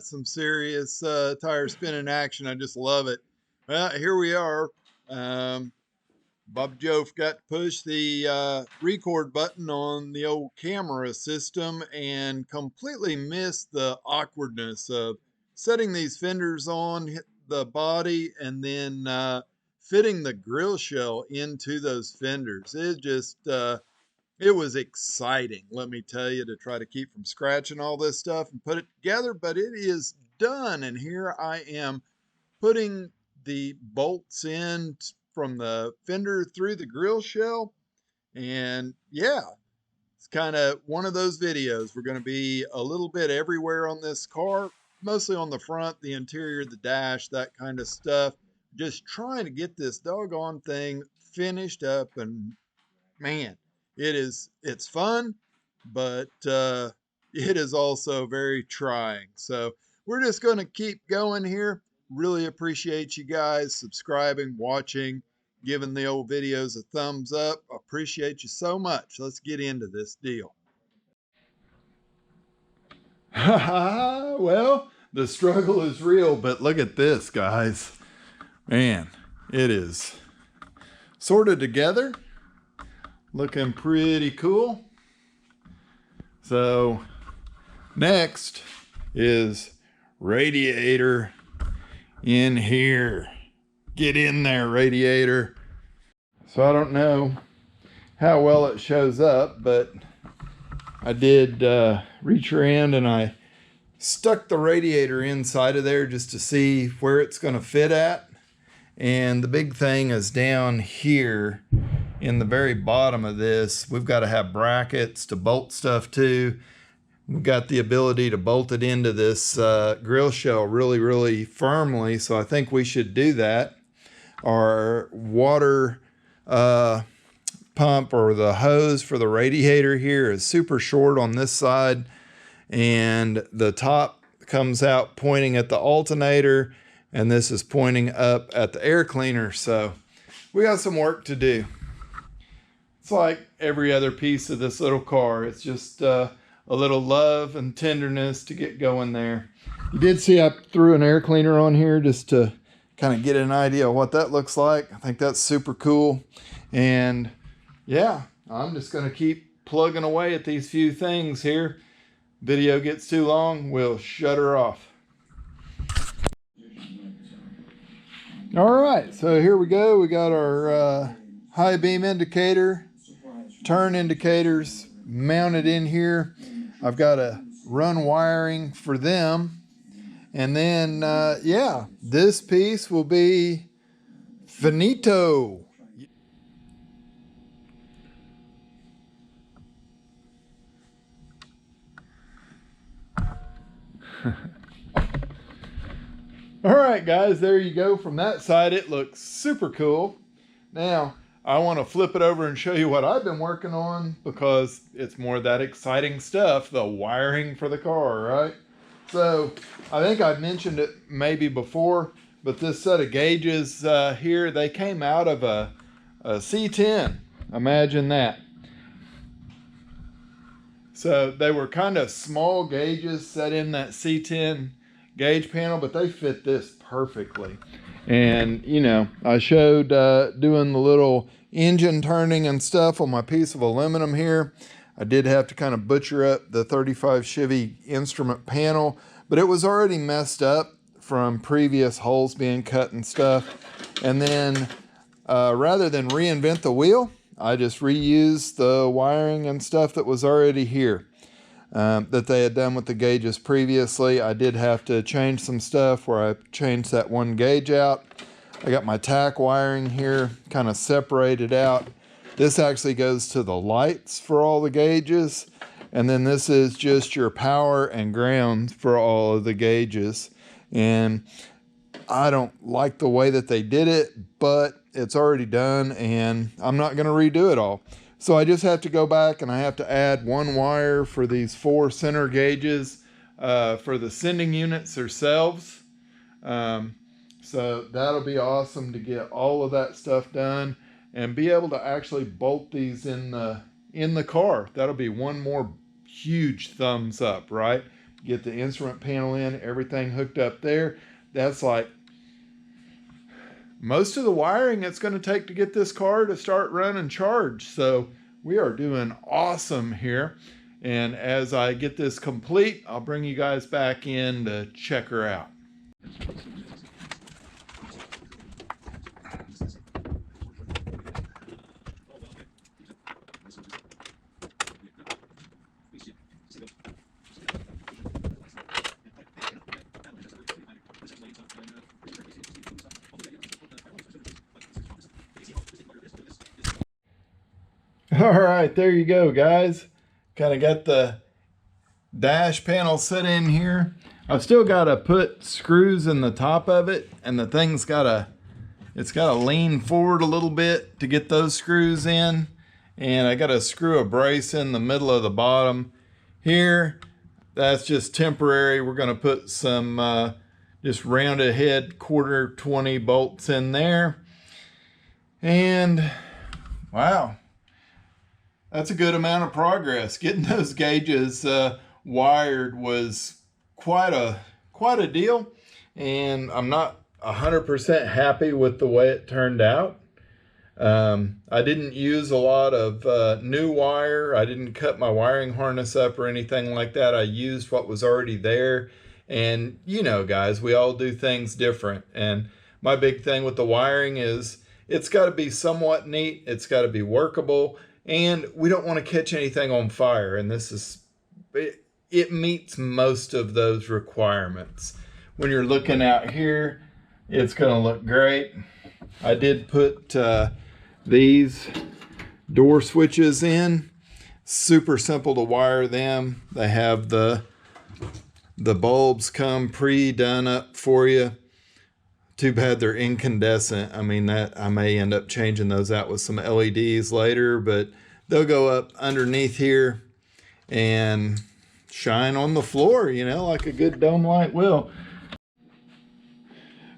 some serious tire spinning action. I just love it. Well, here we are. Bob Joe forgot to push the record button on the old camera system and completely missed the awkwardness of setting these fenders on the body and then fitting the grill shell into those fenders. It was exciting, let me tell you, to try to keep from scratching all this stuff and put it together, but it is done. And here I am putting the bolts in from the fender through the grill shell. And yeah, it's kind of one of those videos. We're going to be a little bit everywhere on this car, mostly on the front, the interior, the dash, that kind of stuff. Just trying to get this doggone thing finished up. And man, it's fun, but it is also very trying. So we're just going to keep going here. Really appreciate you guys subscribing, watching, giving the old videos a thumbs up. Appreciate you so much. Let's get into this deal. Well, the struggle is real, but look at this, guys. Man, it is sort of together. Looking pretty cool. So next is radiator in here. Get in there, radiator. So I don't know how well it shows up, but I did reach around and I stuck the radiator inside of there just to see where it's going to fit at. And the big thing is down here in the very bottom of this. We've got to have brackets to bolt stuff to. We've got the ability to bolt it into this grill shell really, really firmly. So I think we should do that. Our water pump, or the hose for the radiator here, is super short on this side. And the top comes out pointing at the alternator. And this is pointing up at the air cleaner. So we got some work to do. It's like every other piece of this little car. It's just a little love and tenderness to get going there. You did see I threw an air cleaner on here just to kind of get an idea of what that looks like. I think that's super cool. And yeah, I'm just going to keep plugging away at these few things here. Video gets too long, we'll shut her off. All right, so here we go. We got our high beam indicator, turn indicators mounted in here. I've got to run wiring for them. And then, yeah, this piece will be finito. All right, guys, there you go. From that side, it looks super cool. Now, I want to flip it over and show you what I've been working on, because it's more of that exciting stuff, the wiring for the car, right? So I think I mentioned it maybe before, but this set of gauges here, they came out of a C10. Imagine that. So they were kind of small gauges set in that C10 gauge panel, but they fit this perfectly. And you know, I showed doing the little engine turning and stuff on my piece of aluminum here. I did have to kind of butcher up the 35 Chevy instrument panel, but it was already messed up from previous holes being cut and stuff. And then rather than reinvent the wheel, I just reused the wiring and stuff that was already here. That they had done with the gauges previously. I did have to change some stuff where I changed that one gauge out. I got my tack wiring here kind of separated out. This actually goes to the lights for all the gauges. And then this is just your power and ground for all of the gauges. And I don't like the way that they did it, but it's already done and I'm not going to redo it all. So I just have to go back and I have to add one wire for these 4 center gauges for the sending units themselves. So that'll be awesome to get all of that stuff done and be able to actually bolt these in the car. That'll be one more huge thumbs up, right? get the instrument panel in, everything hooked up there. That's like most of the wiring it's going to take to get this car to start run and charge. So we are doing awesome here. And as I get this complete, I'll bring you guys back in to check her out. All right, there you go, guys. Kind of got the dash panel set in here. I've still got to put screws in the top of it, and the thing's it's got to lean forward a little bit to get those screws in. And I got to screw a brace in the middle of the bottom here. That's just temporary. We're going to put some just rounded head 1/4 20 bolts in there. And wow. That's a good amount of progress. Getting those gauges wired was quite a deal, and I'm not 100% happy with the way it turned out. I didn't use a lot of new wire. I didn't cut my wiring harness up or anything like that. I used what was already there. And you know, guys, we all do things different. And my big thing with the wiring is it's got to be somewhat neat. It's got to be workable. And we don't want to catch anything on fire. And this is, it meets most of those requirements. When you're looking out here, it's going to look great. I did put these door switches in. Super simple to wire them. They have the bulbs come pre-done up for you. Too bad they're incandescent. I mean, that I may end up changing those out with some LEDs later, but they'll go up underneath here and shine on the floor, you know, like a good dome light will.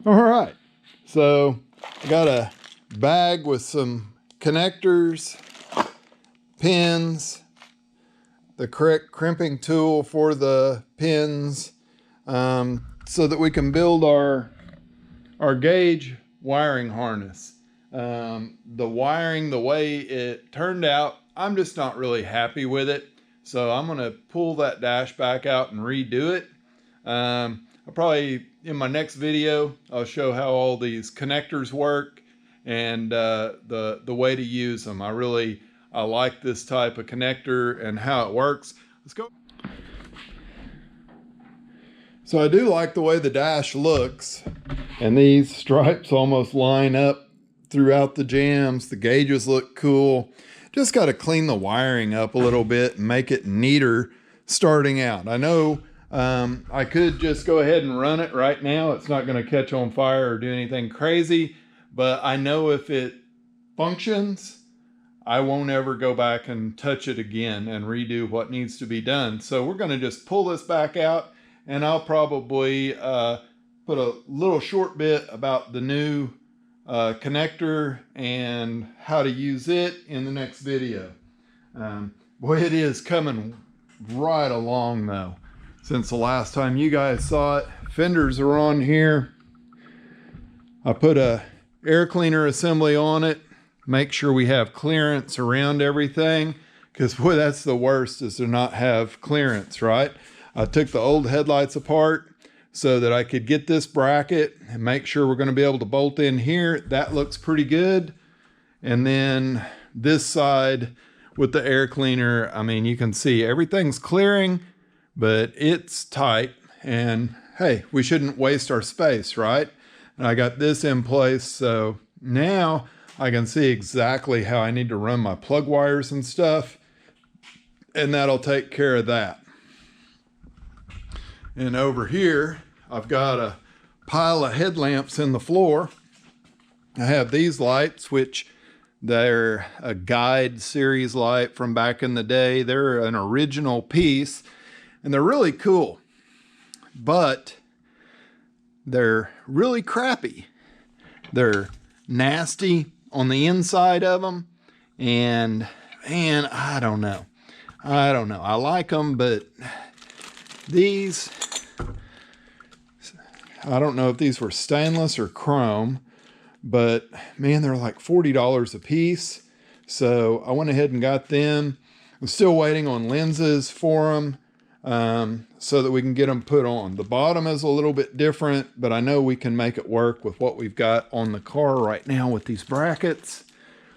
All right, so I got a bag with some connectors, pins, the correct crimping tool for the pins, so that we can build our gauge wiring harness. The wiring, the way it turned out, I'm just not really happy with it. So I'm gonna pull that dash back out and redo it. I'll probably, in my next video, I'll show how all these connectors work and the way to use them. I like this type of connector and how it works. Let's go. So I do like the way the dash looks, and these stripes almost line up throughout the jams. The gauges look cool. Just got to clean the wiring up a little bit and make it neater starting out. I know I could just go ahead and run it right now. It's not going to catch on fire or do anything crazy, but I know if it functions, I won't ever go back and touch it again and redo what needs to be done. So we're going to just pull this back out, and I'll probably put a little short bit about the new connector and how to use it in the next video. Boy, it is coming right along though. Since the last time you guys saw it, fenders are on here. I put a air cleaner assembly on it. Make sure we have clearance around everything, because boy, that's the worst, is to not have clearance, right? I took the old headlights apart so that I could get this bracket and make sure we're going to be able to bolt in here. That looks pretty good. And then this side with the air cleaner, I mean, you can see everything's clearing, but it's tight. And hey, we shouldn't waste our space, right? And I got this in place, so now I can see exactly how I need to run my plug wires and stuff, and that'll take care of that. And over here, I've got a pile of headlamps in the floor. I have these lights, which they're a Guide series light from back in the day. They're an original piece, and they're really cool, but they're really crappy. They're nasty on the inside of them, and man, I don't know. I like them, but These, I don't know if these were stainless or chrome, but man, they're like $40 a piece. So I went ahead and got them. I'm still waiting on lenses for them so that we can get them put on. The bottom is a little bit different, but I know we can make it work with what we've got on the car right now with these brackets.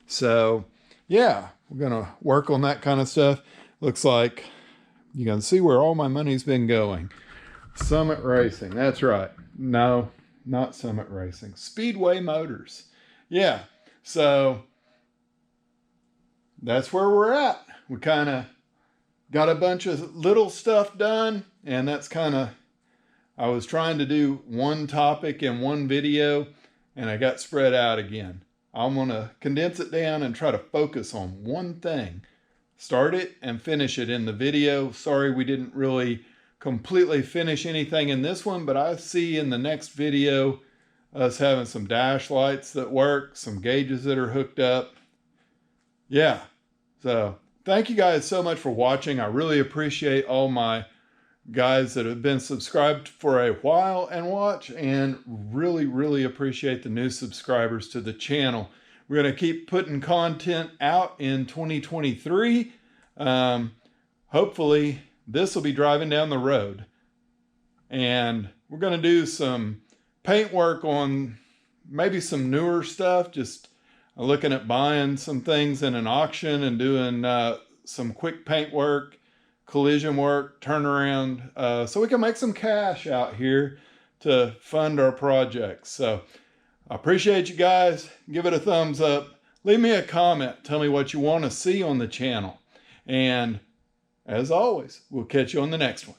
So yeah, we're gonna work on that kind of stuff. Looks like you can see where all my money's been going. Summit Racing, that's right. No, not Summit Racing. Speedway Motors. Yeah, so that's where we're at. We kind of got a bunch of little stuff done, and that's kind of, I was trying to do one topic in one video, and I got spread out again. I'm going to condense it down and try to focus on one thing. Start it and finish it in the video. Sorry we didn't really completely finish anything in this one, but I see in the next video us having some dash lights that work, some gauges that are hooked up. Yeah, so thank you guys so much for watching. I really appreciate all my guys that have been subscribed for a while and watch, and really appreciate the new subscribers to the channel. We're going to keep putting content out in 2023. Hopefully this will be driving down the road, and we're going to do some paint work on maybe some newer stuff, just looking at buying some things in an auction and doing some quick paint work, collision work, turnaround, so we can make some cash out here to fund our projects. So I appreciate you guys. Give it a thumbs up. Leave me a comment. Tell me what you want to see on the channel. And as always, we'll catch you on the next one.